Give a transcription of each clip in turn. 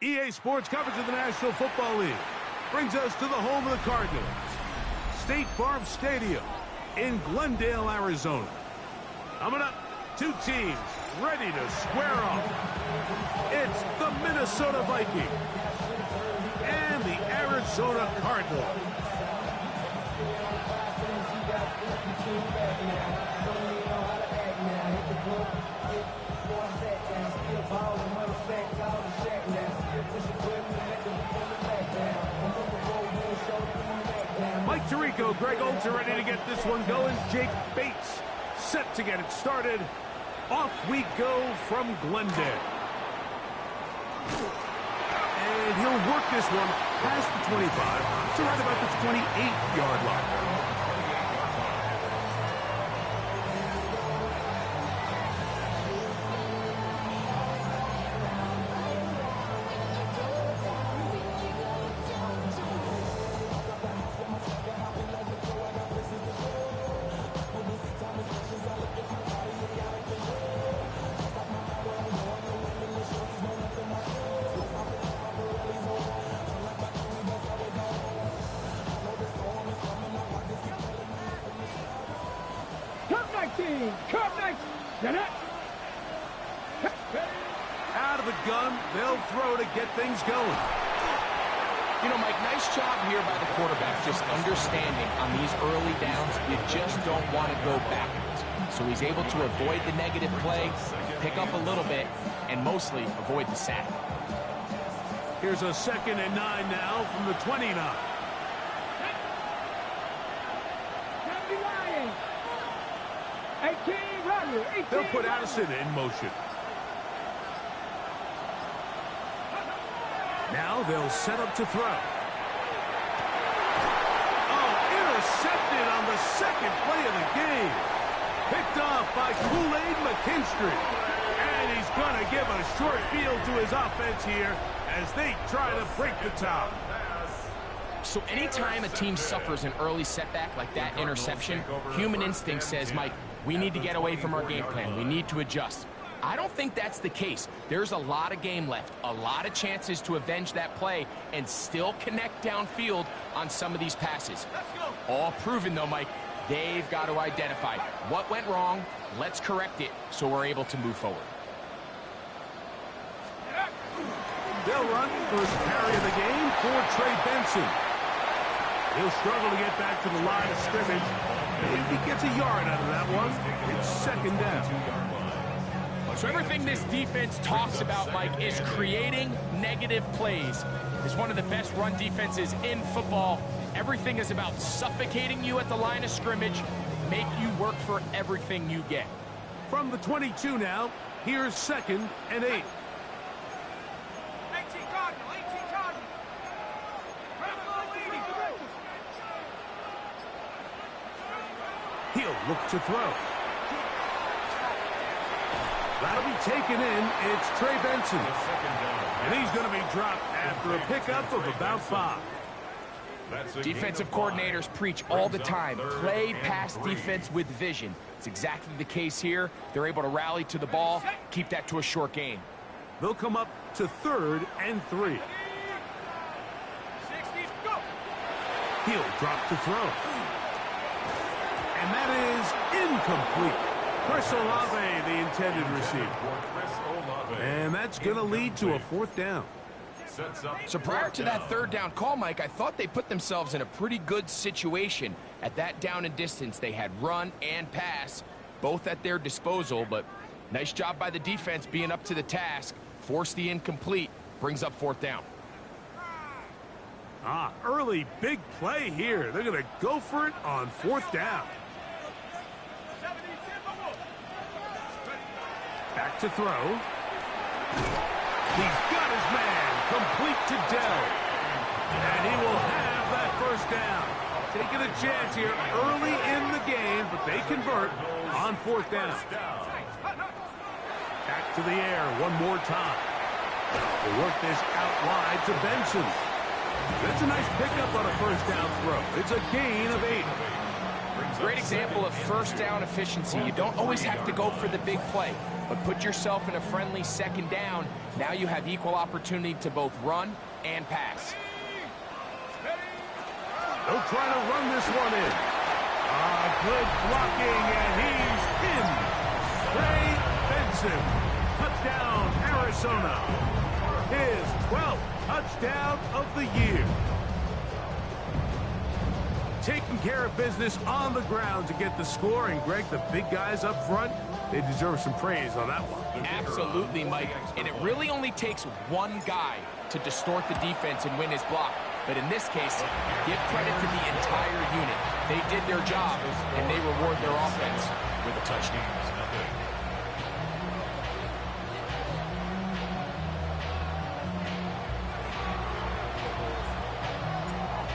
EA Sports coverage of the National Football League brings us to the home of the Cardinals, State Farm Stadium in Glendale, Arizona. Coming up, two teams ready to square off. It's the Minnesota Vikings and the Arizona Cardinals. Mike Tirico, Greg Olds are ready to get this one going. Jake Bates set to get it started. Off we go from Glendale. And he'll work this one past the 25 to right about the 28-yard line. Out of the gun, they'll throw to get things going. You know, Mike, nice job here by the quarterback, just understanding on these early downs, you just don't want to go backwards. So he's able to avoid the negative play, pick up a little bit, and mostly avoid the sack. Here's a 2nd and 9 now from the 29. They'll put Addison in motion. Now they'll set up to throw. Oh, intercepted on the second play of the game. Picked off by Kool-Aid McKinstry. And he's going to give a short field to his offense here as they try to break the top. So anytime a team suffers an early setback like that interception, human instinct says, Mike, we need to get away from our game plan. We need to adjust. I don't think that's the case. There's a lot of game left, a lot of chances to avenge that play and still connect downfield on some of these passes. All proven, though, Mike, they've got to identify what went wrong, let's correct it so we're able to move forward. They'll run first carry of the game for Trey Benson. He'll struggle to get back to the line of scrimmage. Maybe he gets a yard out of that one. It's 2nd down. So everything this defense talks about, Mike, is creating negative plays. It's one of the best run defenses in football. Everything is about suffocating you at the line of scrimmage, make you work for everything you get. From the 22 now, here's 2nd and 8. He'll look to throw. That'll be taken in. It's Trey Benson. And he's going to be dropped after a pickup of about 5. Defensive coordinators preach all the time, play pass defense with vision. It's exactly the case here. They're able to rally to the ball, keep that to a short gain. They'll come up to 3rd and 3. He'll drop to throw. And that is incomplete. Chris Olave, the intended receiver. And that's going to lead to a 4th down. So prior to that 3rd down call, Mike, I thought they put themselves in a pretty good situation. At that down and distance, they had run and pass, both at their disposal, but nice job by the defense being up to the task. Force the incomplete, brings up 4th down. Early big play here. They're going to go for it on 4th down. Back to throw. He's got his man. Complete to Dell. And he will have that 1st down. Taking a chance here early in the game, but they convert on 4th down. Back to the air one more time. We'll work this out wide to Benson. That's a nice pickup on a 1st down throw. It's a gain of 8. Great example of first down efficiency. You don't always have to go for the big play, but put yourself in a friendly second down. Now you have equal opportunity to both run and pass. They'll try to run this one in. Good blocking, and he's in. Trey Benson. Touchdown, Arizona. His 12th touchdown of the year. Taking care of business on the ground to get the score. And, Greg, the big guys up front, they deserve some praise on that one. Absolutely, Mike. And it really only takes one guy to distort the defense and win his block. But in this case, give credit to the entire unit. They did their job, and they reward their offense with a touchdown.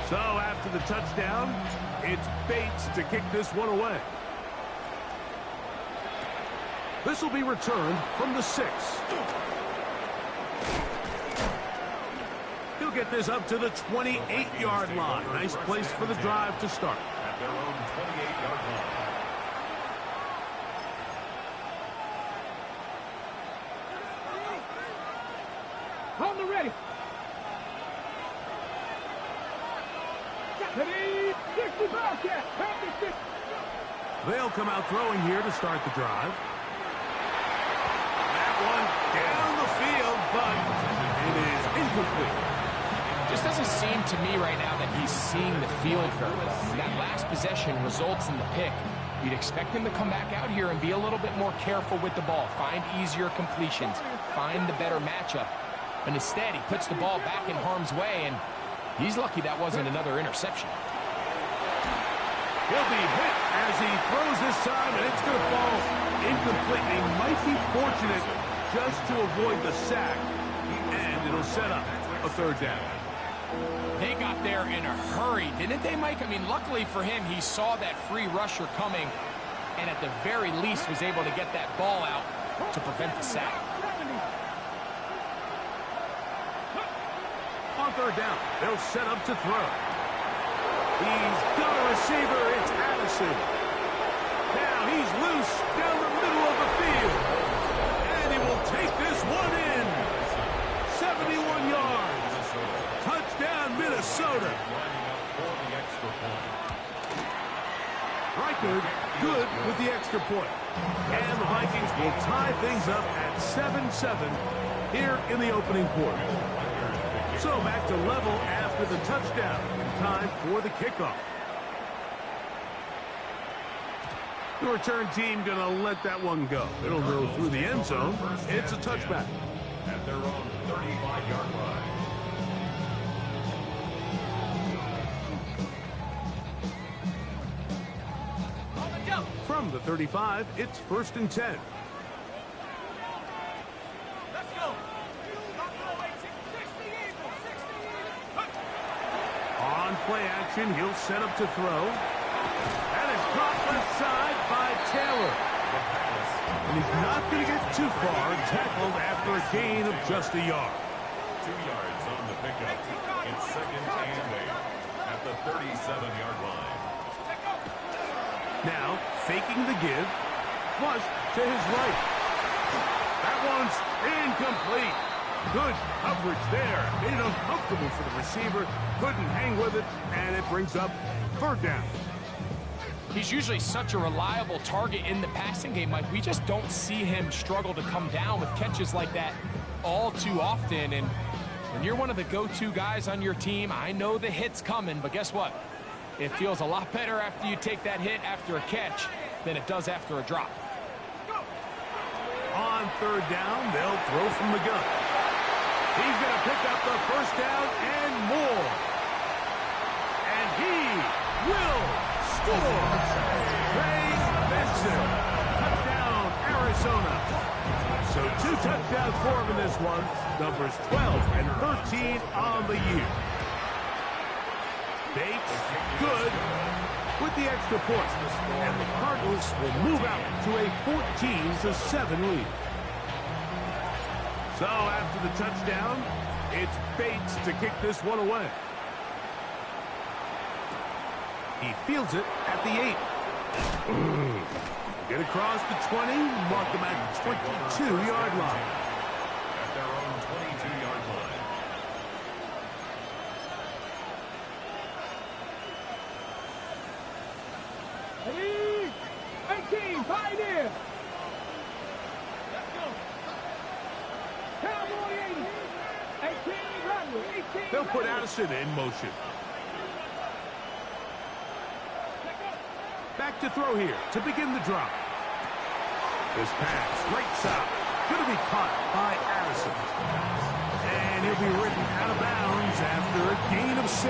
So after the touchdown, it's Bates to kick this one away. This will be returned from the 6. He'll get this up to the 28-yard line. Nice place for the drive to start. At their own 28-yard line. On the ready. They'll come out throwing here to start the drive. That one down the field, but it is incomplete. Just doesn't seem to me right now that he's seeing the field very well. And that last possession results in the pick. You'd expect him to come back out here and be a little bit more careful with the ball, find easier completions, find the better matchup. But instead, he puts the ball back in harm's way, and he's lucky that wasn't another interception. He'll be hit as he throws this time, and it's going to fall incomplete. He might be fortunate just to avoid the sack, and it'll set up a third down. They got there in a hurry, didn't they, Mike? I mean, luckily for him, he saw that free rusher coming, and at the very least was able to get that ball out to prevent the sack. On third down, they'll set up to throw. He's got a receiver. It's Addison. Now he's loose down the middle of the field. And he will take this one in. 71 yards. Touchdown, Minnesota. Reichard good with the extra point. And the Vikings will tie things up at 7-7 here in the opening quarter. So back to level after the touchdown. Time for the kickoff. The return team going to let that one go. It'll go through the end zone. It's a touchback. At their own 35-yard line. From the 35, it's 1st and 10. On play action, he'll set up to throw. That is caught left side by Taylor. And he's not going to get too far, tackled after a gain of just a yard. 2 yards on the pickup. It's 2nd and 8 at the 37-yard line. Now, faking the give, flush to his right. That one's incomplete. Good coverage there. Made it uncomfortable for the receiver. Couldn't hang with it, and it brings up third down. He's usually such a reliable target in the passing game, Mike. We just don't see him struggle to come down with catches like that all too often. And when you're one of the go-to guys on your team, I know the hit's coming, but guess what? It feels a lot better after you take that hit after a catch than it does after a drop. On third down, they'll throw from the gun. He's going to pick up the first down and more. And he will score. Trey Benson. Touchdown, Arizona. So 2 touchdowns for him in this one. Numbers 12 and 13 on the year. Bates, good with the extra point. And the Cardinals will move out to a 14-7 lead. So after the touchdown, it's Bates to kick this one away. He fields it at the 8. Get across the 20, mark them at the 22-yard line. At their own 22-yard line. Ready? 18, Pioneer. Let's go. Cowboy 80. 18, Runway. 18. They'll put Addison in motion. Back to throw here to begin the drop. This pass, right side, going to be caught by Addison. And he'll be ridden out of bounds after a gain of 6.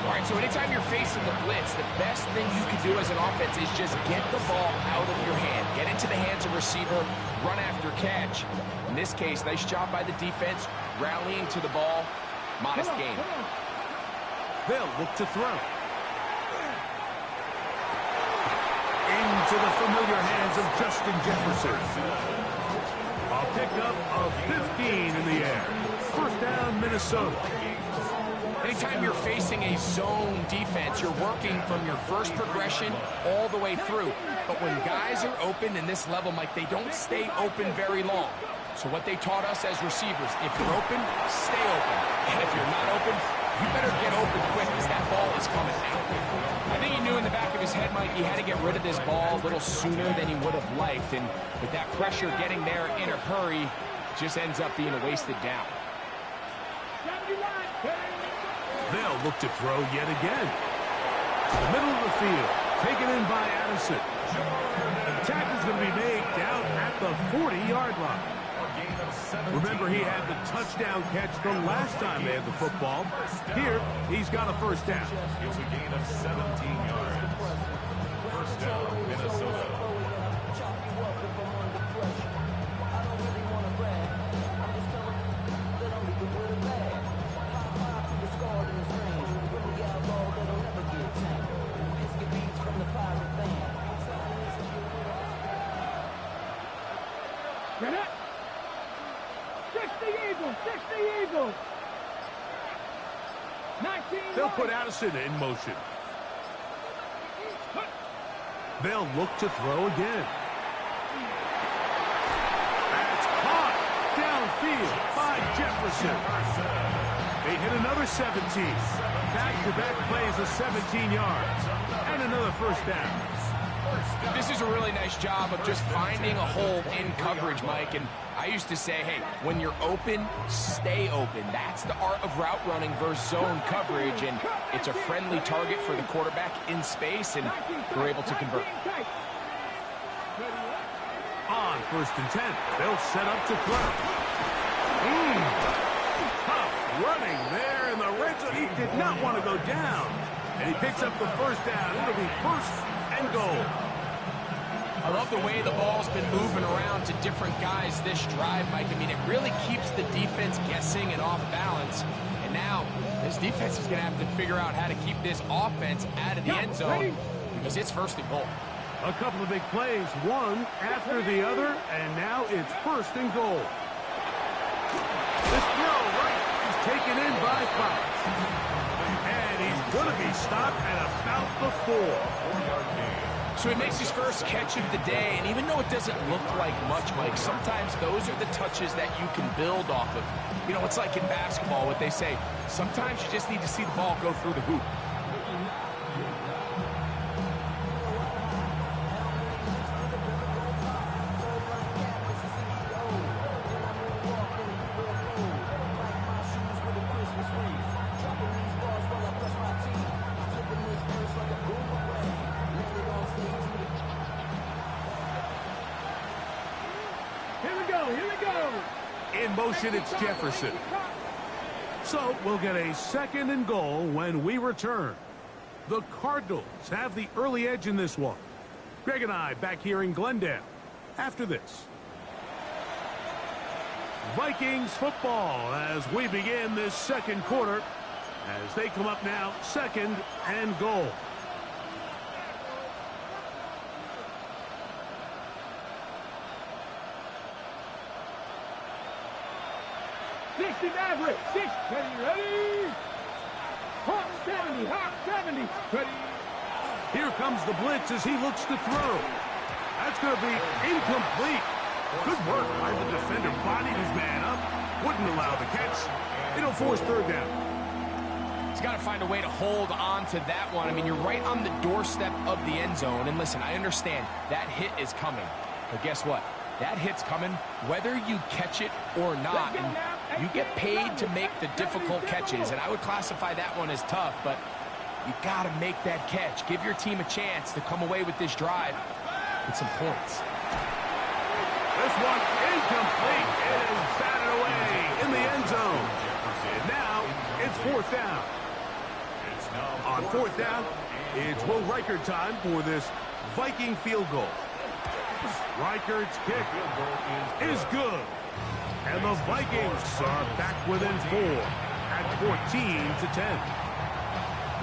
All right, so anytime you're facing the blitz, the best thing you can do as an offense is just get the ball out of your hand. Get into the hands of receiver, run after catch. In this case, nice job by the defense, rallying to the ball. Modest gain. They'll look to throw. Into the familiar hands of Justin Jefferson. A pickup of 15 in the air. First down, Minnesota. Anytime you're facing a zone defense, you're working from your first progression all the way through. But when guys are open in this level, Mike, they don't stay open very long. So what they taught us as receivers, if you're open, stay open. And if you're not open, you better get open quick because that ball is coming out. I think he knew in the back of his head, Mike, he had to get rid of this ball a little sooner than he would have liked. And with that pressure getting there in a hurry, just ends up being a wasted down. They'll look to throw yet again. To the middle of the field, taken in by Addison. The tackle's going to be made down at the 40-yard line. Remember, he had the touchdown catch the last time they had the football. Here, he's got a first down. It's a gain of 17 yards. First down, Minnesota. Get up. 60 Eagles, 60 Eagles. 19. They'll put Addison in motion. They'll look to throw again. That's caught downfield by Jefferson. They hit another 17. Back-to-back plays of 17 yards. And another first down. This is a really nice job of just finding a hole in coverage, Mike. And I used to say, hey, when you're open, stay open. That's the art of route running versus zone coverage. And it's a friendly target for the quarterback in space, and they're able to convert. On 1st and 10, they'll set up to throw. Tough running there in the red zone. He did not want to go down. And he picks up the first down. It'll be 1st and goal. I love the way the ball's been moving around to different guys this drive, Mike. I mean, it really keeps the defense guessing and off balance. And now, this defense is going to have to figure out how to keep this offense out of the end zone because it's 1st and goal. A couple of big plays, one after the other, and now it's 1st and goal. This throw right is taken in by Fox. And he's going to be stopped at about the 4. So he makes his first catch of the day, and even though it doesn't look like much, Mike, sometimes those are the touches that you can build off of. You know, it's like in basketball, what they say, sometimes you just need to see the ball go through the hoop. In motion, it's Jefferson. So we'll get a 2nd and goal when we return. The Cardinals have the early edge in this one. Greg and I back here in Glendale after this. Vikings football as we begin this 2nd quarter as they come up now 2nd and goal. Maverick, 6, ready, Hawk 70, Hawk 70, ready. Here comes the blitz as he looks to throw. That's going to be incomplete. Good work by the defender. Bodied his man up. Wouldn't allow the catch. It'll force third down. He's got to find a way to hold on to that one. I mean, you're right on the doorstep of the end zone. And listen, I understand that hit is coming. But guess what? That hit's coming whether you catch it or not. And you get paid to make the difficult catches. And I would classify that one as tough, but you got to make that catch. Give your team a chance to come away with this drive with some points. This one incomplete. It is batted away in the end zone. And now it's fourth down. On fourth down, it's Will Reichert time for this Viking field goal. Reichert's kick is good. And the Vikings are back within 4 at 14-10.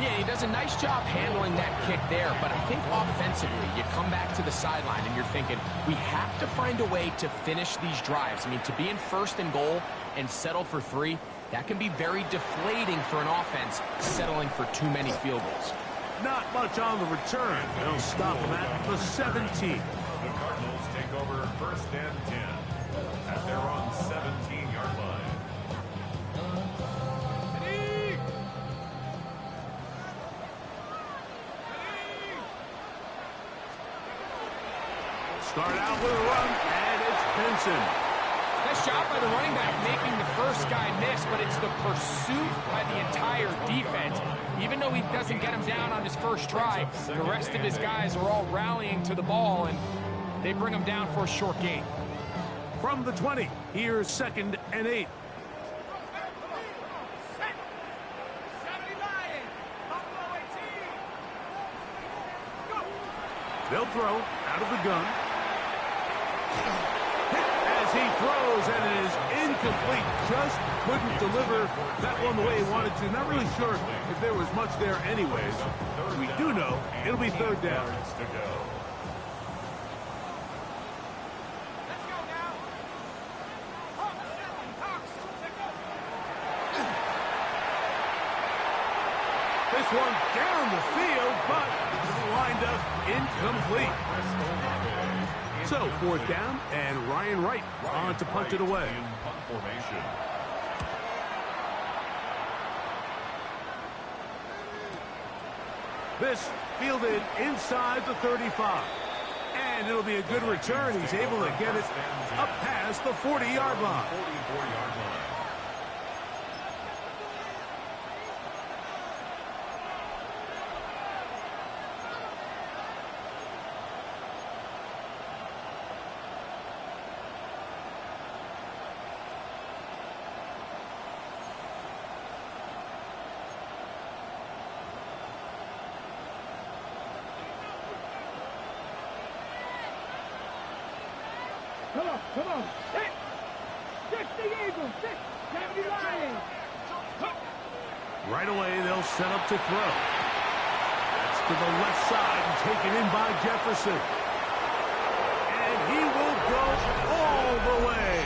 Yeah, he does a nice job handling that kick there, but I think offensively, you come back to the sideline and you're thinking, we have to find a way to finish these drives. I mean, to be in first and goal and settle for 3, that can be very deflating for an offense settling for too many field goals. Not much on the return. They'll stop him at the 17. The Cardinals take over first and 10 at their own 17-yard line. Start out with a run, and it's Benson. Nice job by the running back making the first guy miss, but it's the pursuit by the entire defense. Even though he doesn't get him down on his first try, the rest of his guys are all rallying to the ball, and they bring him down for a short gain. From the 20, here's 2nd and 8. They'll throw out of the gun. As he throws, and it is incomplete. Just couldn't deliver that one the way he wanted to. Not really sure if there was much there anyways. We do know it'll be third down. This one down the field, but lined up incomplete. So, fourth down, and Ryan Wright on to punt it away. This fielded inside the 35. And it'll be a good return. He's able to get it up past the 40-yard line. Come on. Hit. 60 Eagles. 70 Lions. Right away, they'll set up to throw. That's to the left side and taken in by Jefferson. And he will go all the way.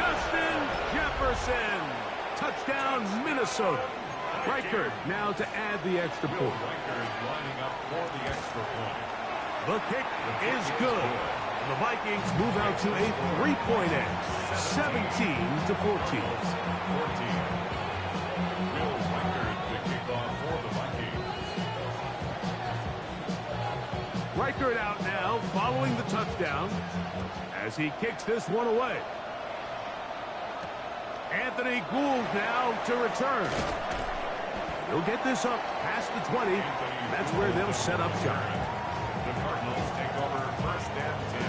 Justin Jefferson. Touchdown, Minnesota. Reichert now to add the extra point. Lining up for the extra point. The kick is good. The Vikings move out to a 3-point edge, 17-14. Will Reichert the kickoff for the Vikings. Reichert out now following the touchdown as he kicks this one away. Anthony Gould now to return. He'll get this up past the 20. That's where they'll set up shop. The Cardinals take over first and 10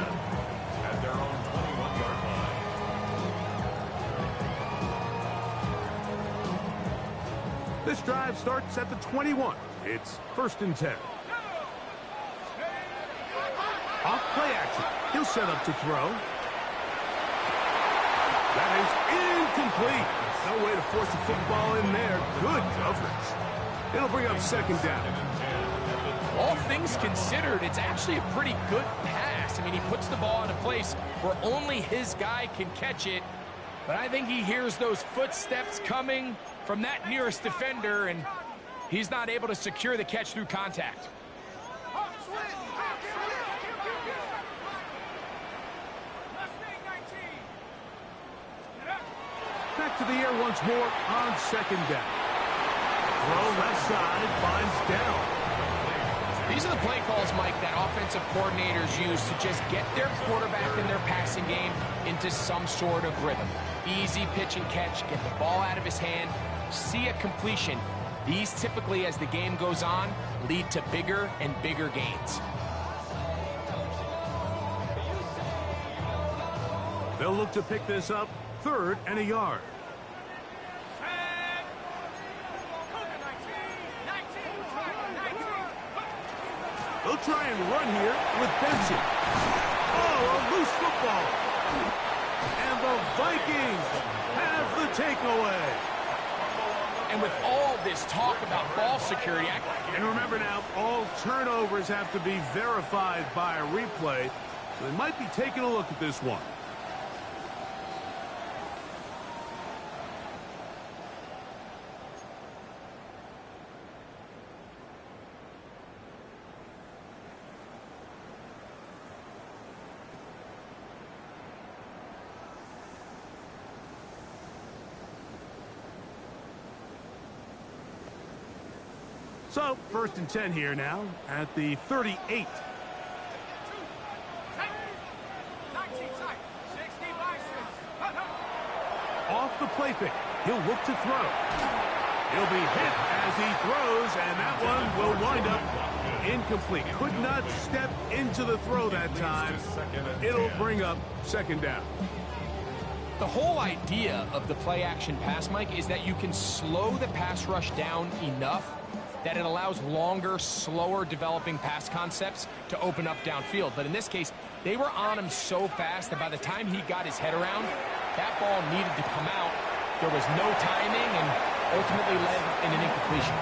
at their own 21-yard line. This drive starts at the 21. It's 1st and 10. Off play action. He'll set up to throw. That is incomplete. No way to force the football in there. Good coverage. It'll bring up 2nd down. All things considered, it's actually a pretty good pass. I mean, he puts the ball in a place where only his guy can catch it. But I think he hears those footsteps coming from that nearest defender, and he's not able to secure the catch through contact. back to the air once more on second down. Throw left side, finds down. These are the play calls, Mike, that offensive coordinators use to just get their quarterback and their passing game into some sort of rhythm. Easy pitch and catch, get the ball out of his hand, see a completion. These typically, as the game goes on, lead to bigger and bigger gains. They'll look to pick this up, 3rd and a yard. They'll try and run here with Benson. Oh, a loose football. And the Vikings have the takeaway. And with all this talk about ball security... And remember now, all turnovers have to be verified by a replay. So they might be taking a look at this one. So, 1st and 10 here now at the 38. Off the play fake. He'll look to throw. He'll be hit as he throws, and that one will wind up incomplete. Could not step into the throw that time. It'll bring up 2nd down. The whole idea of the play-action pass, Mike, is that you can slow the pass rush down enough that it allows longer, slower developing pass concepts to open up downfield. But in this case, they were on him so fast that by the time he got his head around, that ball needed to come out. There was no timing and ultimately led in an incompletion.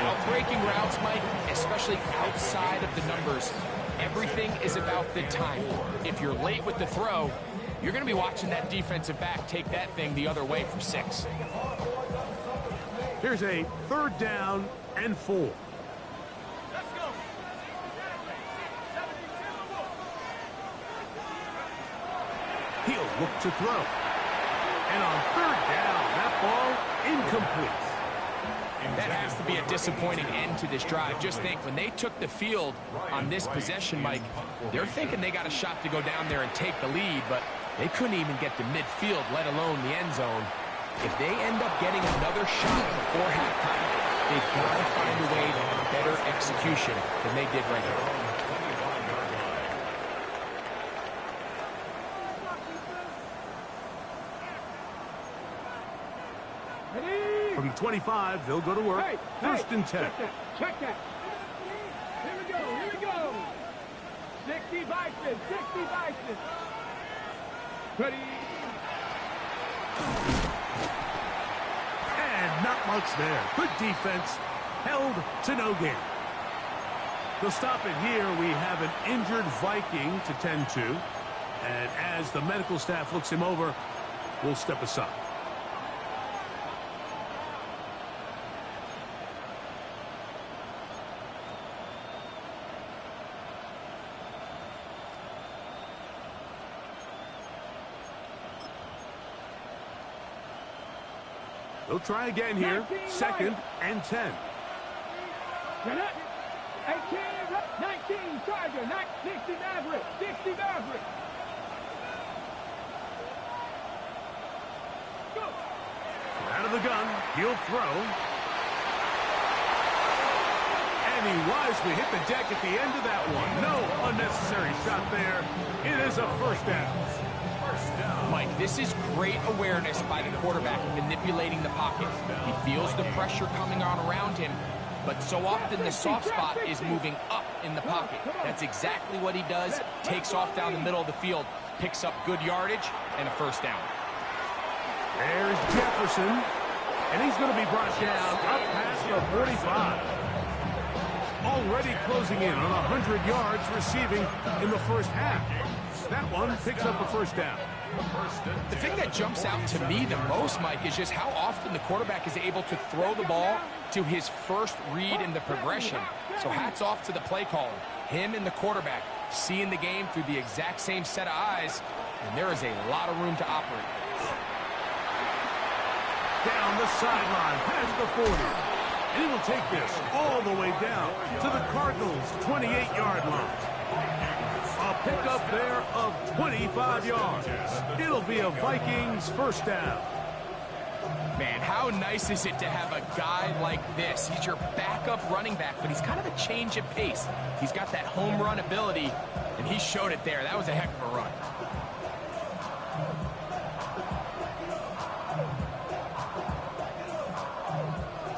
Now, breaking routes, Mike, especially outside of the numbers, everything is about the timing. If you're late with the throw, you're going to be watching that defensive back take that thing the other way for 6. Here's a 3rd down and 4. Let's go. He'll look to throw. And on 3rd down, that ball incomplete. That has to be a disappointing end to this drive. Just think, when they took the field on this possession, Mike, they're thinking they got a shot to go down there and take the lead, but they couldn't even get to midfield, let alone the end zone. If they end up getting another shot before halftime, they've got to find a way to have better execution than they did right here. From the 25, they'll go to work. Hey, 1st and 10. Check that. Here we go. 60 Vikings, 60 Vikings. Ready. And not much there. Good defense. Held to no gain. They'll stop it here. We have an injured Viking to tend to. And as the medical staff looks him over, we'll step aside. They'll try again here. 2nd and 10. 18, 19, Charger, 60 Maverick, 60 Maverick. Go. Out of the gun, he'll throw. And he wisely hit the deck at the end of that one. No unnecessary shot there. It is a 1st down. Mike, this is great awareness by the quarterback manipulating the pocket. He feels the pressure coming on around him, but so often the soft spot is moving up in the pocket. That's exactly what he does. Takes off down the middle of the field, picks up good yardage, and a 1st down. There's Jefferson, and he's going to be brought down up past the 45. Already closing in on 100 yards receiving in the 1st half. That one picks up a 1st down. The thing that jumps out to me the most, Mike, is just how often the quarterback is able to throw the ball to his first read in the progression. So hats off to the play caller. Him and the quarterback seeing the game through the exact same set of eyes, and there is a lot of room to operate. down the sideline, past the 40. And he will take this all the way down to the Cardinals' 28-yard line. A pickup there of 25 yards. It'll be a Vikings first down. Man, how nice is it to have a guy like this? He's your backup running back, but he's kind of a change of pace. He's got that home run ability, and he showed it there. That was a heck of a run.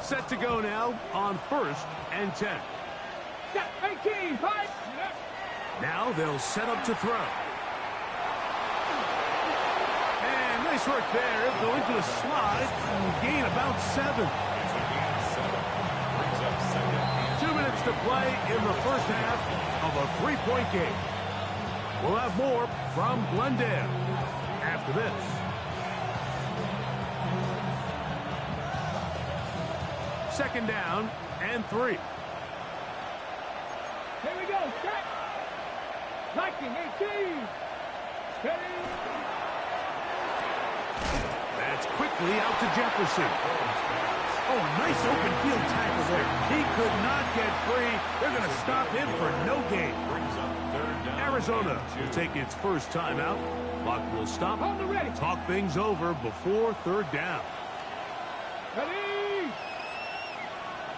Set to go now on 1st and 10. Set 18, 5. Now they'll set up to throw. And nice work there. He'll go into the slide and gain about 7. 2 minutes to play in the first half of a 3-point game. We'll have more from Glendale after this. Second down and 3. Here we go, set. Viking 18. Steady. That's quickly out to Jefferson. Oh, a nice open field tackle there. He could not get free. They're going to stop him for no gain. Arizona will take its first timeout. Clock will stop. On the ready. Talk things over before 3rd down. Ready.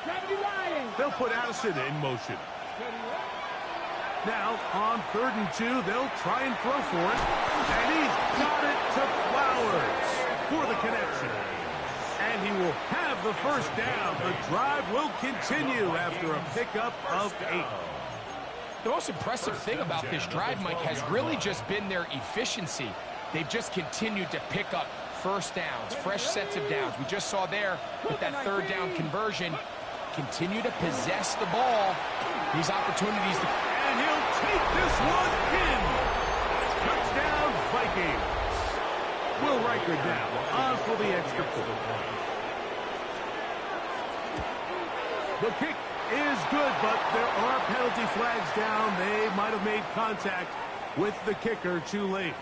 70 Lions. They'll put Addison in motion. Now, on 3rd and 2, they'll try and throw for it. And he's got it to Flowers for the connection. And he will have the first down. The drive will continue after a pickup of 8. The most impressive thing about this drive, Mike, has really just been their efficiency. They've just continued to pick up first downs, fresh sets of downs. We just saw there with that 3rd down conversion. Continue to possess the ball. These opportunities to... And he'll take this one in. Touchdown, Vikings. Will Riker down on for the extra point. The kick is good, but there are penalty flags down. They might have made contact with the kicker too late.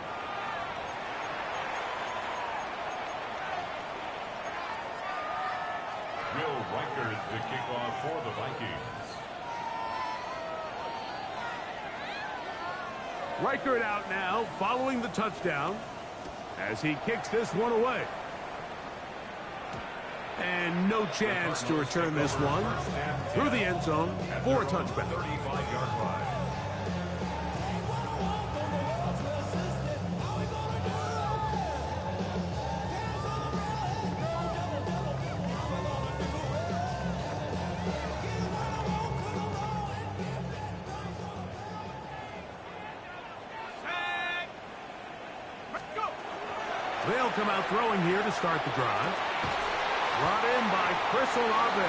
Will Riker is the kickoff for the Vikings. Reichert out now following the touchdown as he kicks this one away. And no chance to return this one through the end zone for a touchback. 35-yard line. They'll come out throwing here to start the drive. Brought in by Chris Olave.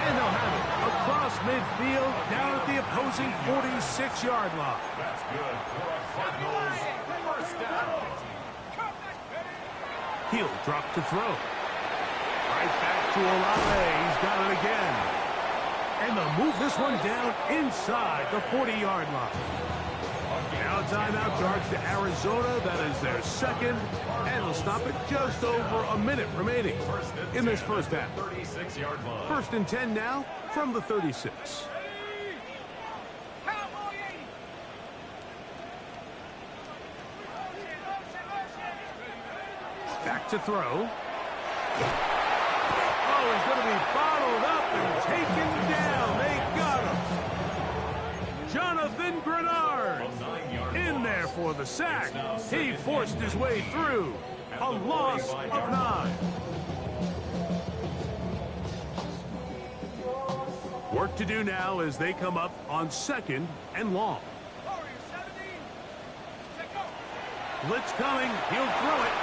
And they'll have it across midfield down at the opposing 46-yard line. That's good for a Cardinals first down. He'll drop to throw. Right back to Olave. He's got it again. And they'll move this one down inside the 40-yard line. Now a timeout charge to Arizona. That is their second. And they'll stop it just over a minute remaining in this first half. 36-yard line. 1st and 10 now from the 36. Back to throw. Oh, he's going to be bottled up and taken down. They got him. Jonathan Grenard in there for the sack. He forced his way through. A loss of 9. Work to do now as they come up on 2nd and long. Blitz coming. He'll throw it.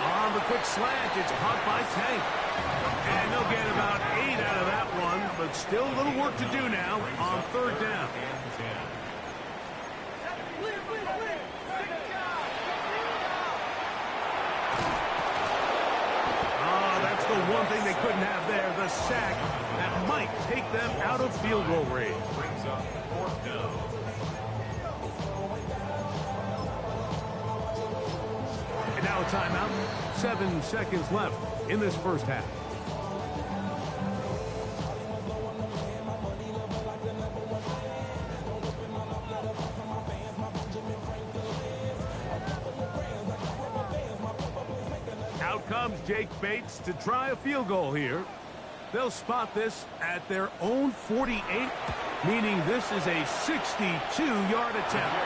On the quick slant, it's caught by Tank. And they'll get about 8 out of that one, but still a little work to do now on 3rd down. Oh, that's the one thing they couldn't have there, the sack that might take them out of field goal range. Brings up 4th down. And now Call a timeout. 7 seconds left in this first half. Out comes Jake Bates to try a field goal here. They'll spot this at their own 48, meaning this is a 62-yard attempt.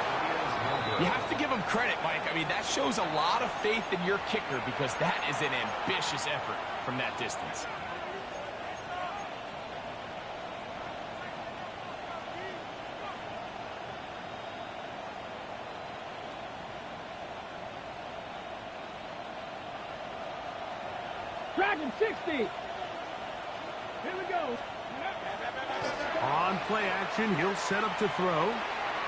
You have to give him credit, Mike. I mean, that shows a lot of faith in your kicker because that is an ambitious effort from that distance. Dragon 60. Here we go. On play action, he'll set up to throw.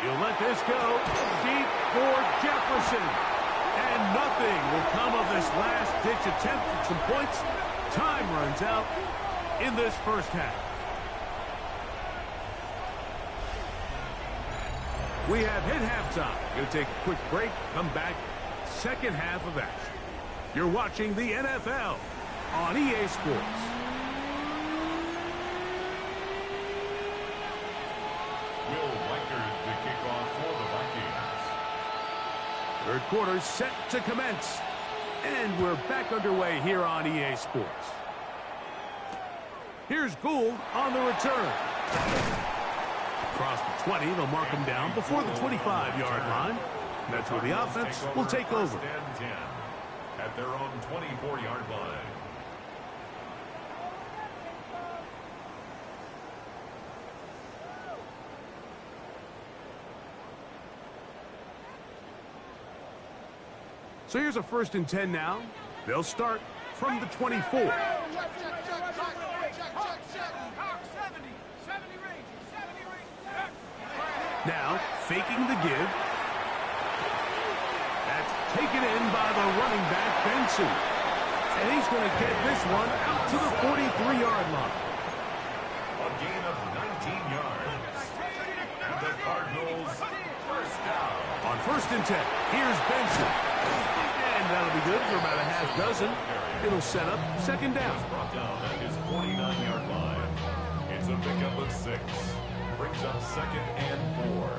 He'll let this go deep for Jefferson. And nothing will come of this last-ditch attempt at some points. Time runs out in this first half. We have hit halftime. Going to take a quick break, come back, second half of action. You're watching the NFL on EA Sports. The kickoff for the Vikings. Third quarter set to commence. And we're back underway here on EA Sports. Here's Gould on the return. Across the 20, they'll mark him down before the 25-yard line. That's where the offense will take over. First and 10 at their own 24-yard line. So here's a 1st and 10 now. They'll start from the 24. Now, faking the give. That's taken in by the running back, Benson. And he's going to get this one out to the 43-yard line. A gain of 19 yards. And the Cardinals first down. On 1st and 10, here's Benson. And that'll be good for about a half dozen. It'll set up second down. Brought down at his 49-yard line. It's a pickup of 6. Brings up 2nd and 4.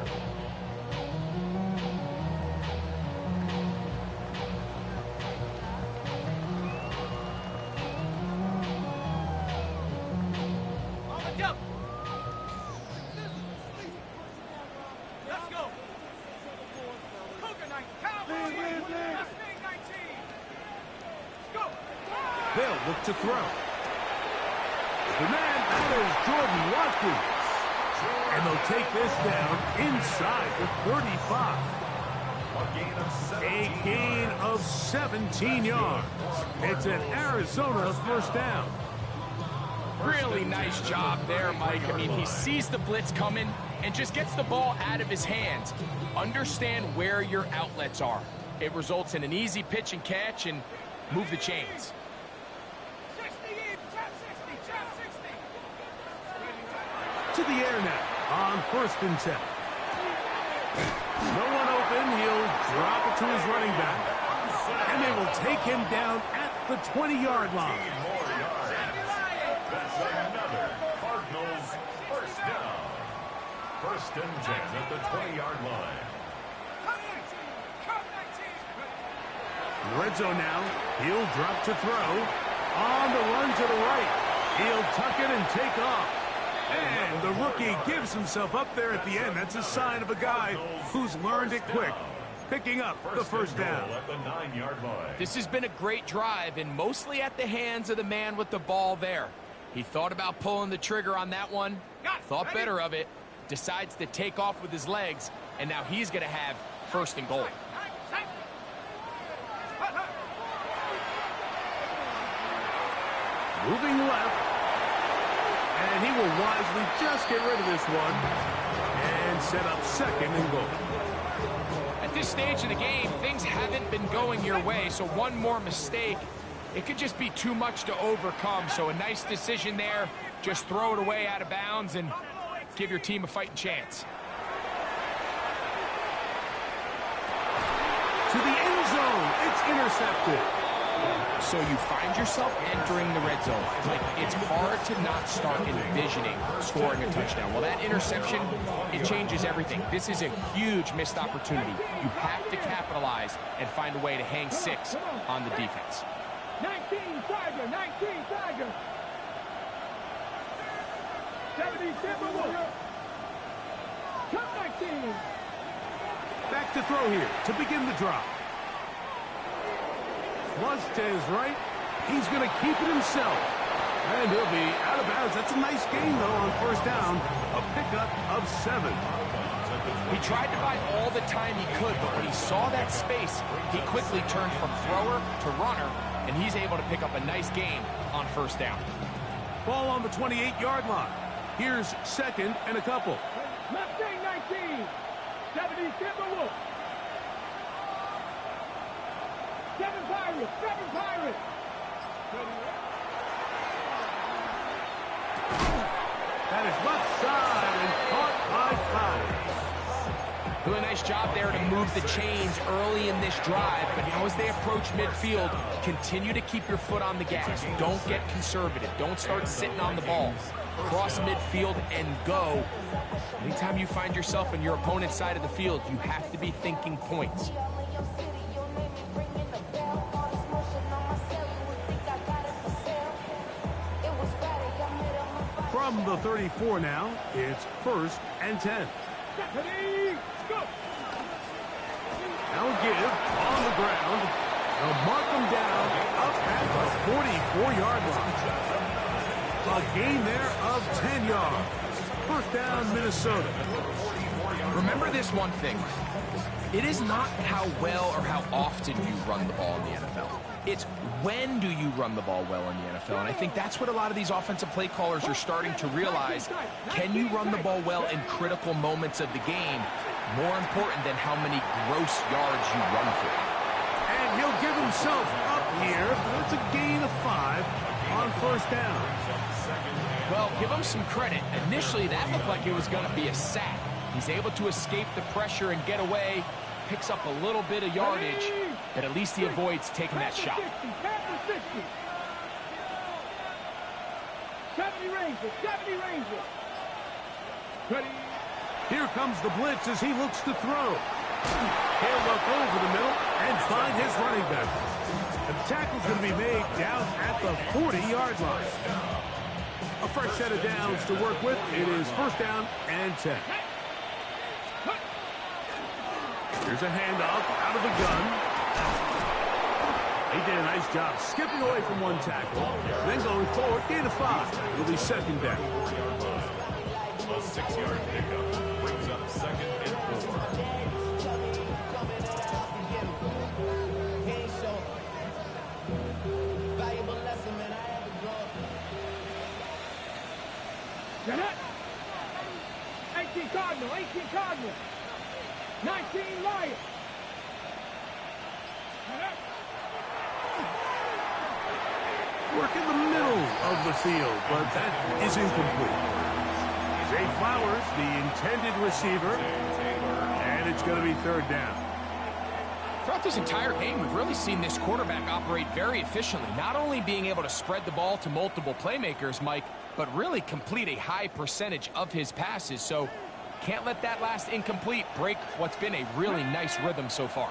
They'll look to throw. The man out is Jordan Watkins. And they'll take this down inside the 35. A gain of 17 yards. It's an Arizona first down. Really nice job there, Mike. I mean, he sees the blitz coming and just gets the ball out of his hands. Understand where your outlets are. It results in an easy pitch and catch and move the chains. To the air now on 1st and 10. No one open. He'll drop it to his running back. And they will take him down at the 20-yard line. That's another Cardinals first down. 1st and 10 at the 20-yard line. In the red zone now. He'll drop to throw. On the run to the right. He'll tuck it and take off. And the rookie gives himself up there at the end. That's a sign of a guy who's learned it quick, picking up the first down. At the 9-yard line. This has been a great drive and mostly at the hands of the man with the ball there. He thought about pulling the trigger on that one, thought better of it, decides to take off with his legs, and now he's going to have 1st and goal. Moving left. And he will wisely just get rid of this one and set up 2nd and goal. At this stage of the game, things haven't been going your way, so one more mistake, it could just be too much to overcome. So a nice decision there. Just throw it away out of bounds and give your team a fighting chance. To the end zone. It's It's intercepted. So you find yourself entering the red zone. Like, it's hard to not start envisioning scoring a touchdown. Well, that interception, it changes everything. This is a huge missed opportunity. You have to capitalize and find a way to hang 6 on the defense. 19 Tiger, 19 Tiger. 70 TCBU. Come 19. Back to throw here to begin the drive. Flush to his right. He's going to keep it himself. And he'll be out of bounds. That's a nice gain, though, on first down. A pickup of 7. He tried to buy all the time he could, but when he saw that space, he quickly turned from thrower to runner, and he's able to pick up a nice gain on first down. Ball on the 28-yard line. Here's second and a couple. Mustang 19. 70 TCBU. 7 Pirates, 7 Pirates. That is left side and caught by Powers. Doing a nice job there to move the chains early in this drive, but now as they approach midfield, continue to keep your foot on the gas. Don't get conservative. Don't start sitting on the ball. Cross midfield and go. Anytime you find yourself on your opponent's side of the field, you have to be thinking points. From the 34 now, it's first and 10. Now give on the ground. They'll mark them down up at the 44-yard line. A gain there of 10 yards. First down, Minnesota. Remember this one thing. It is not how well or how often you run the ball in the NFL. It's when do you run the ball well in the NFL. And I think that's what a lot of these offensive play callers are starting to realize. Can you run the ball well in critical moments of the game? More important than how many gross yards you run for. And he'll give himself up here. That's a gain of 5 on first down. Well, give him some credit. Initially, that looked like it was going to be a sack. He's able to escape the pressure and get away. Picks up a little bit of yardage, but at least he avoids taking that shot. 70 Rangers, 70 Rangers. Ready. Here comes the blitz as he looks to throw. He'll look over the middle and find his running back. The tackle's going to be made down at the 40-yard line. A fresh set of downs to work with. It is first down and 10. Here's a handoff out of the gun. He did a nice job skipping away from one tackle. Then going forward, gain of 5. It'll be second down. A 6-yard pickup brings up second and 4. Get it. 18 Cardinal, 18 Cardinal. 19 Lions. Work in the middle of the field, but that is incomplete. Zay Flowers, the intended receiver, and it's going to be third down. Throughout this entire game, we've really seen this quarterback operate very efficiently, not only being able to spread the ball to multiple playmakers, Mike, but really complete a high percentage of his passes. So can't let that last incomplete break what's been a really nice rhythm so far.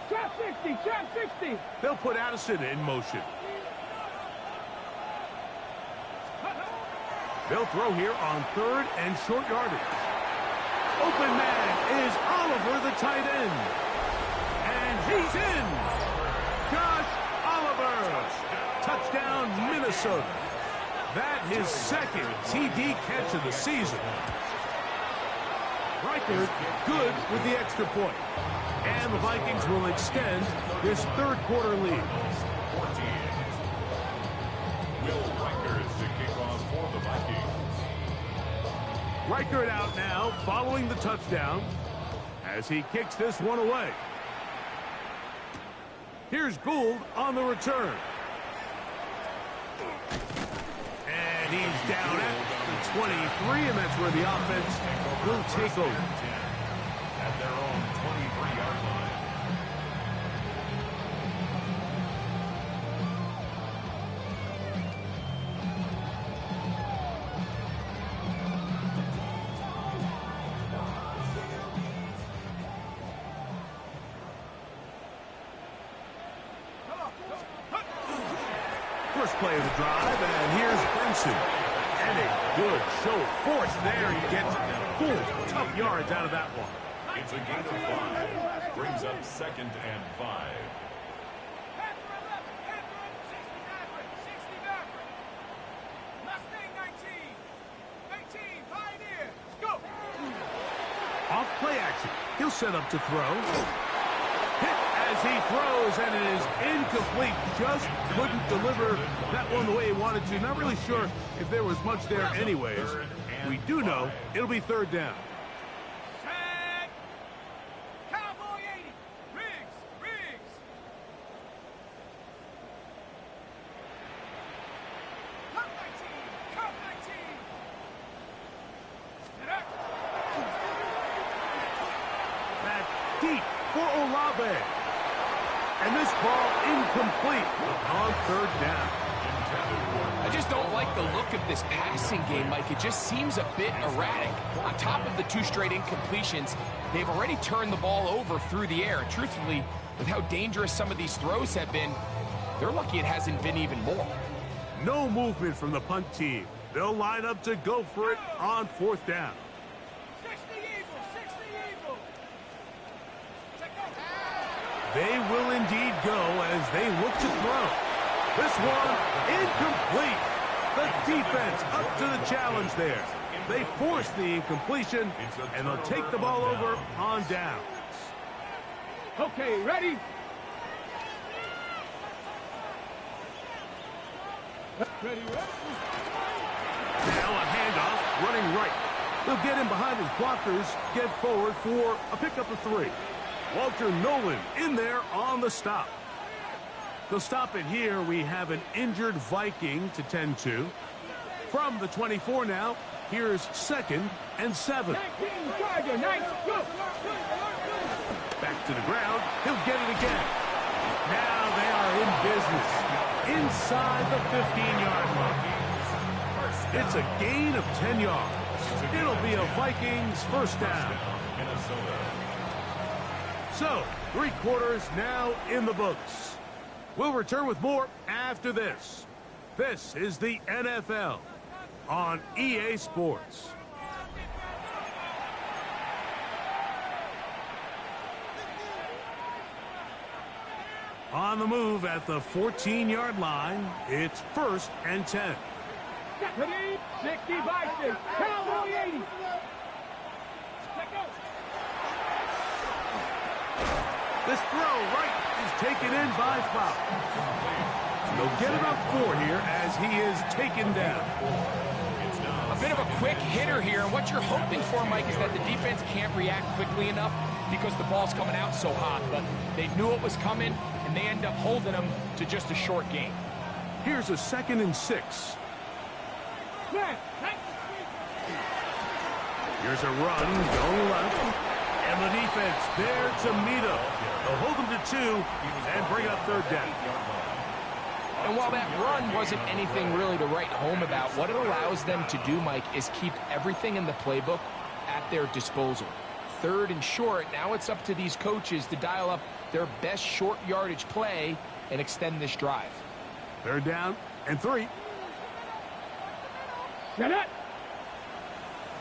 Trap 60, trap 60. They'll put Addison in motion. They'll throw here on third and short yardage. Open man is Oliver, the tight end. And he's in. Josh Oliver. Touchdown, Minnesota. That his second TD catch of the season. Reichert good with the extra point. And the Vikings will extend this third quarter lead. Will Reichert to kick off for the Vikings. Reichert out now following the touchdown as he kicks this one away. Here's Gould on the return. And he's down at the 23, and that's where the offense will take over. At their own 23-yard line. first play of the drive, and here's Benson. And a good show of force there. He gets full, tough yards out of that one. It's a gain of 5. Brings up 2nd and 5. Off play action. He'll set up to throw. Hit as he throws, and it is incomplete. Just couldn't deliver that one the way he wanted to. Not really sure if there was much there anyways. We do know it'll be 3rd down. Cowboy 80. Riggs. Cup 19. Back deep for Olave. And this ball incomplete on 3rd down. I just don't like the look of this passing game, Mike. It just seems a bit erratic. On top of the 2 straight incompletions, they've already turned the ball over through the air. Truthfully, with how dangerous some of these throws have been, they're lucky it hasn't been even more. No movement from the punt team. They'll line up to go for it on 4th down. 60 Eagles. They will indeed go as they look to throw. This one incomplete. The defense up to the challenge there. They force the incompletion, and they'll take the ball over on down. Okay, ready? Ready. Now a handoff, running right. They'll get in behind his blockers, get forward for a pickup of 3. Walter Nolan in there on the stop. They'll stop it here. We have an injured Viking to tend to. From the 24 now, here's 2nd and 7. 19 Tiger, nice, go! Back to the ground. He'll get it again. Now they are in business. Inside the 15-yard line. It's a gain of 10 yards. It'll be a Vikings 1st down. So, 3 quarters now in the books. We'll return with more after this. This is the NFL on EA Sports. On the move at the 14-yard line, it's 1st and 10. 60 Vikings, Cowboy 80. This throw right is taken in by Fowl. They'll get about 4 here as he is taken down. A bit of a quick hitter here, and what you're hoping for, Mike, is that the defense can't react quickly enough because the ball's coming out so hot, but they knew it was coming, and they end up holding them to just a short gain. Here's a 2nd and 6. Here's a run going left, and the defense there to meet him. They'll hold them to 2 and bring up 3rd down. And while that run wasn't anything really to write home about, what it allows them to do, Mike, is keep everything in the playbook at their disposal. 3rd and short, now it's up to these coaches to dial up their best short yardage play and extend this drive. 3rd down and 3. Get it!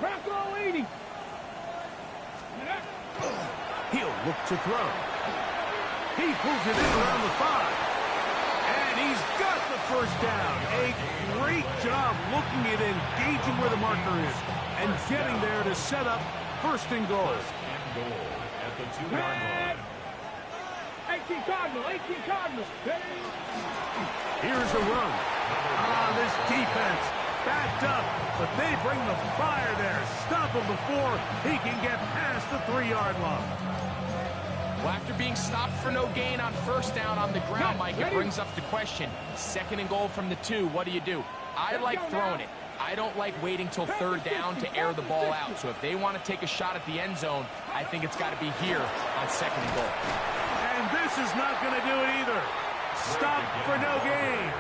Bronco 80. He'll look to throw. He pulls it in around the 5. And he's got the 1st down. A great job looking at engaging where the marker is and getting there to set up 1st and goal. At the 2-yard line. 18 Cardinal. Here's a run. This defense backed up, but they bring the fire there. Stop him before he can get past the 3-yard line. Well, after being stopped for no gain on 1st down on the ground, Mike, it brings up the question. 2nd and goal from the 2, what do you do? I like throwing it. I don't like waiting till 3rd down to air the ball out. So if they want to take a shot at the end zone, I think it's got to be here on 2nd and goal. And this is not going to do it either. Stop for no gain.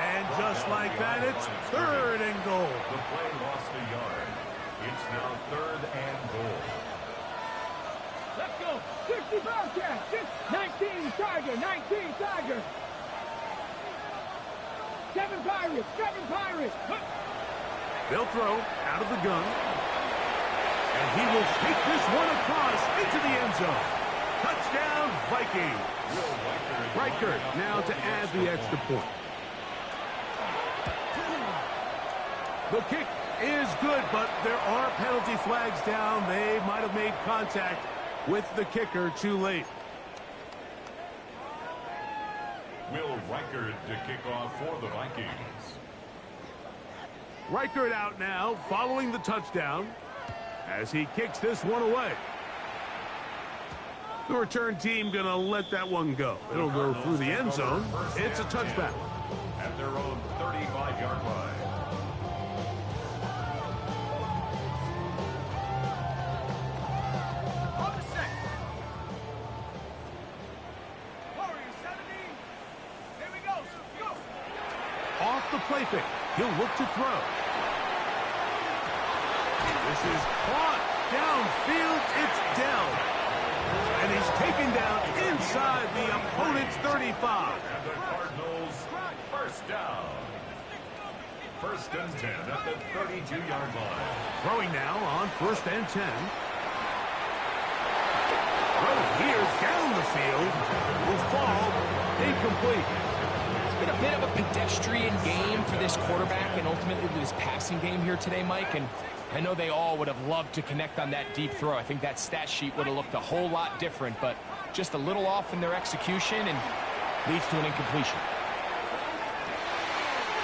And just like that, it's 3rd and goal. The play lost a yard. It's now 3rd and goal. Let's go. 60 Bobcats. 19 Tiger. Seven Pirates. Seven Pirates. They'll throw out of the gun. And he will take this one across into the end zone. Touchdown, Vikings. Reichert now to add the extra point. The kick is good, but there are penalty flags down. They might have made contact with the kicker too late. Will Reichert to kick off for the Vikings. Reichert out now, following the touchdown, as he kicks this one away. The return team going to let that one go. It'll go through the end zone. It's a touchback. At their own 35-yard line. On the set. Warriors 17. Here we go. Go. Off the play fake. He'll look to throw. This is caught. Downfield, it's Dell. And he's taken down inside the opponent's 35. And the Cardinals first down. First and 10 at the 32-yard line. Throwing now on first and 10. Throw here down the field. Will fall incomplete. It's been a bit of a pedestrian game for this quarterback and ultimately this passing game here today, Mike. And I know they all would have loved to connect on that deep throw. I think that stat sheet would have looked a whole lot different, but just a little off in their execution and leads to an incompletion.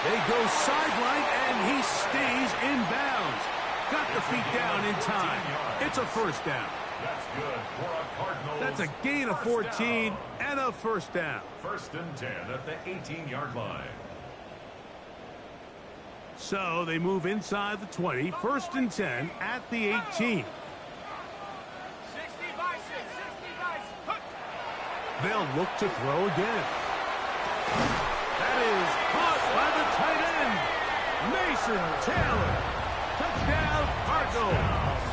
They go sideline, and he stays in bounds. Got the feet down in time. It's a first down. That's good for a Cardinals. That's a gain of 14 and a first down. First and 10 at the 18-yard line. So they move inside the 20. First and 10 at the 18. 60 by 6. 60 by 6. They'll look to throw again. That is caught by the tight end, Mason Taylor. Touchdown, Cardinals.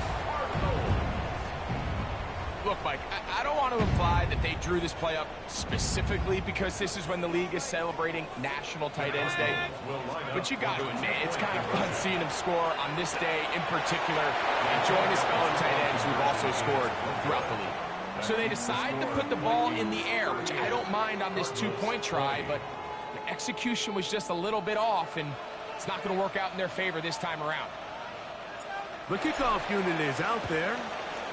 Look, Mike, I don't want to imply that they drew this play up specifically because this is when the league is celebrating National Tight Ends Day. But you got to admit, it's kind of fun seeing him score on this day in particular and join his fellow tight ends who've also scored throughout the league. So they decide to put the ball in the air, which I don't mind on this two-point try, but the execution was just a little bit off, and it's not going to work out in their favor this time around. The kickoff unit is out there,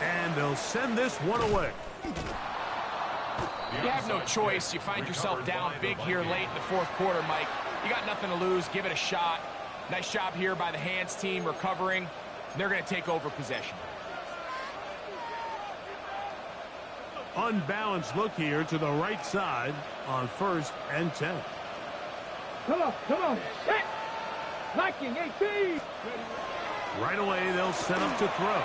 and they'll send this one away. You have no choice. You find yourself down big here late in the fourth quarter, Mike. You got nothing to lose. Give it a shot. Nice job here by the hands team recovering. They're going to take over possession. Unbalanced look here to the right side on first and 10. Come on. Set. Viking 18. Right away, they'll set up to throw.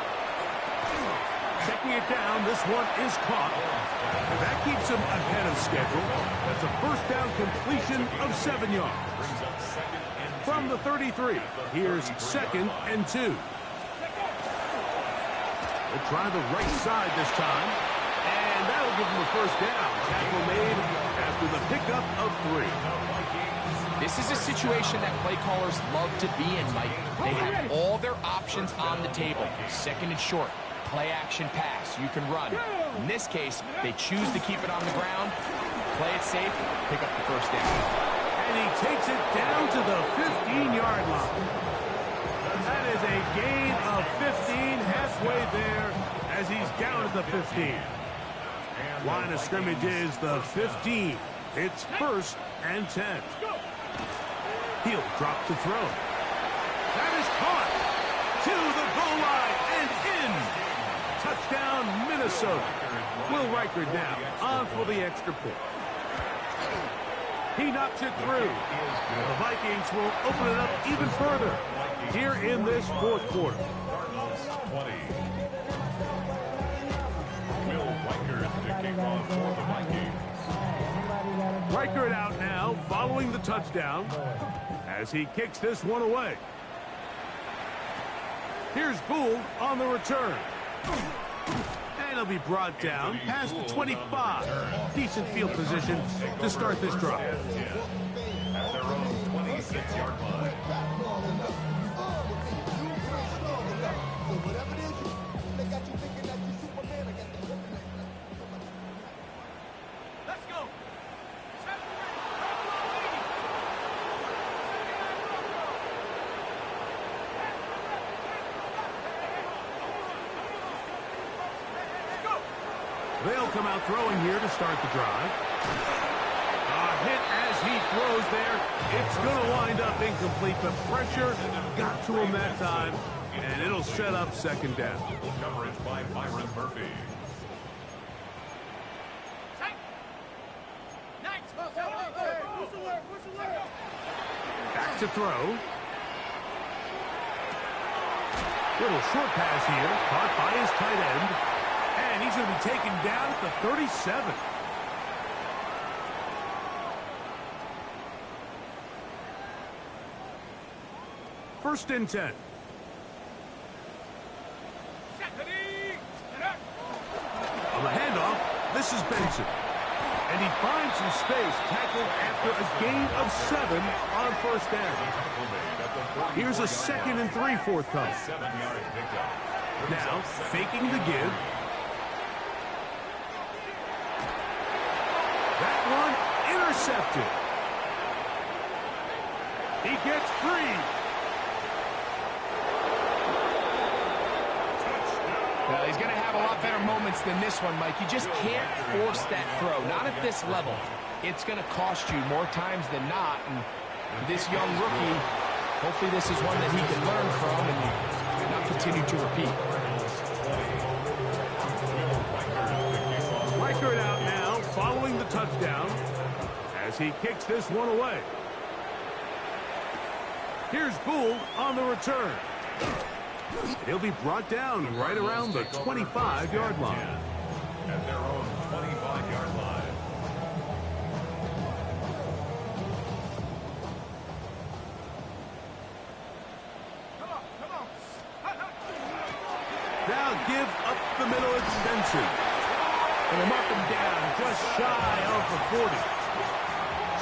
Checking it down, this one is caught. And that keeps him ahead of schedule. That's a first down completion of 7 yards. From the 33, here's second and 2. They'll try the right side this time. And that'll give them a first down. Tackle made after the pickup of 3. This is a situation that play callers love to be in, Mike. They have all their options on the table. Second and short, play action pass. You can run. In this case, they choose to keep it on the ground, play it safe, pick up the first down. And he takes it down to the 15-yard line. That is a gain of 15 halfway there as he's down at the 15. Line of scrimmage is the 15. It's first and 10. He'll drop to throw. That is caught to the goal line and in. Touchdown, Minnesota. Will Reichert now on for the extra point. He knocks it through. The Vikings will open it up even further here in this fourth quarter. Cardinals 20. Will Reichert to kick off for the Vikings. Reichert out now following the touchdown as he kicks this one away. Here's Gould on the return. And he'll be brought down past the 25. Decent field position to start this drive. At their own 20 26-yard line. Let's go. They'll come out throwing here to start the drive. A hit as he throws there. It's going to wind up incomplete, but pressure got to him that time, and it'll set up second down. Coverage by Byron Murphy. Back to throw. Little short pass here, caught by his tight end. And he's going to be taken down at the 37. First and 10. On the handoff, this is Benson. And he finds some space, tackled after a gain of 7 on first down. Here's a 2nd and 3 forthcoming. 7-yard pickup. Now, faking the give. That one intercepted. He gets free. Well, he's going to have a lot better moments than this one, Mike. You just can't force that throw. Not at this level. It's going to cost you more times than not. And for this young rookie, hopefully this is one that he can learn from and not continue to repeat. Reichert out now, following the touchdown, as he kicks this one away. Here's Gould on the return. He'll be brought down right around the 25-yard line. At their own 25-yard line. Now give up the middle extension. And they'll mark him down just shy of the 40.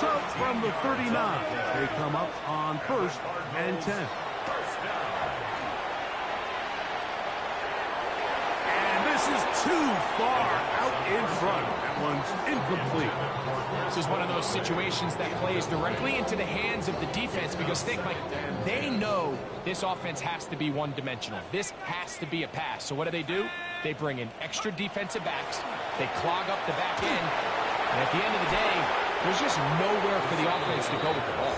So from the 39, they come up on 1st and 10. This is too far out in front. That one's incomplete. This is one of those situations that plays directly into the hands of the defense because think, Mike, they know this offense has to be one-dimensional. This has to be a pass. So what do? They bring in extra defensive backs. They clog up the back end. And at the end of the day, there's just nowhere for the offense to go with the ball.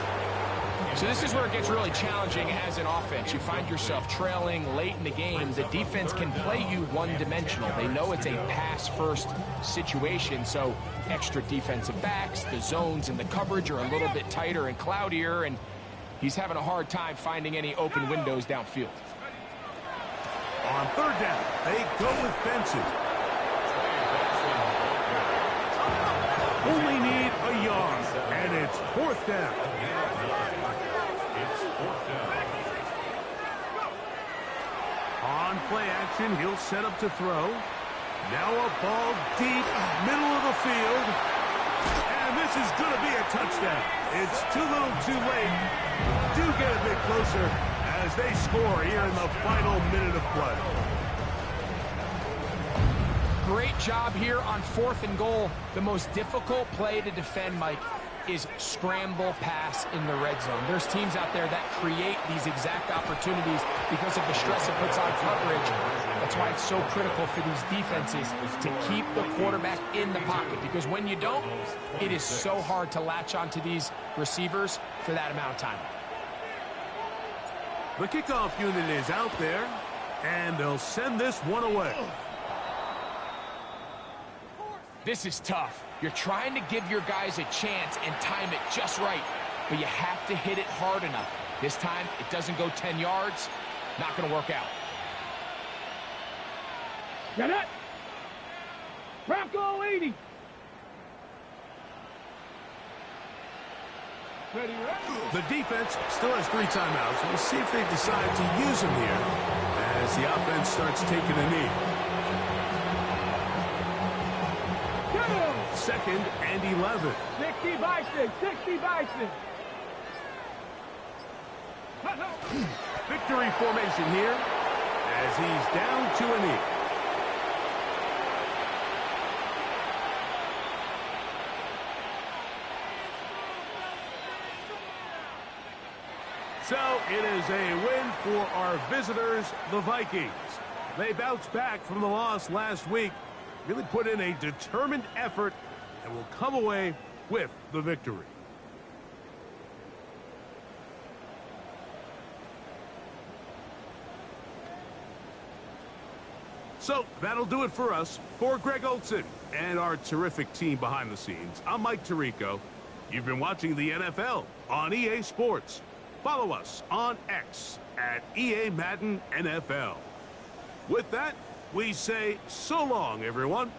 So this is where it gets really challenging as an offense. You find yourself trailing late in the game. The defense can play you one-dimensional. They know it's a pass-first situation, so extra defensive backs, the zones and the coverage are a little bit tighter and cloudier, and he's having a hard time finding any open windows downfield. On 3rd down, they go with Benson. Only need a yard, and it's 4th down. On play action, he'll set up to throw. Now a ball deep, middle of the field. And this is going to be a touchdown. It's too little too late. Do get a bit closer as they score here in the final minute of play. Great job here on 4th and goal. The most difficult play to defend, Mike, is scramble pass in the red zone. There's teams out there that create these exact opportunities because of the stress it puts on coverage. That's why it's so critical for these defenses to keep the quarterback in the pocket, because when you don't, it is so hard to latch onto these receivers for that amount of time. The kickoff unit is out there, and they'll send this one away. This is tough. You're trying to give your guys a chance and time it just right, but you have to hit it hard enough. This time, it doesn't go 10 yards. Not going to work out. Get it! Bronco 80! Ready, ready? The defense still has 3 timeouts. We'll see if they decide to use them here as the offense starts taking a knee. 2nd and 11. 60 Bison, 60 Bison. Victory formation here as he's down to a knee. So it is a win for our visitors, the Vikings. They bounced back from the loss last week, really put in a determined effort, and will come away with the victory. So that'll do it for us. For Greg Olson and our terrific team behind the scenes, I'm Mike Tirico. You've been watching the NFL on EA Sports. Follow us on X at EA Madden NFL. With that, we say so long, everyone.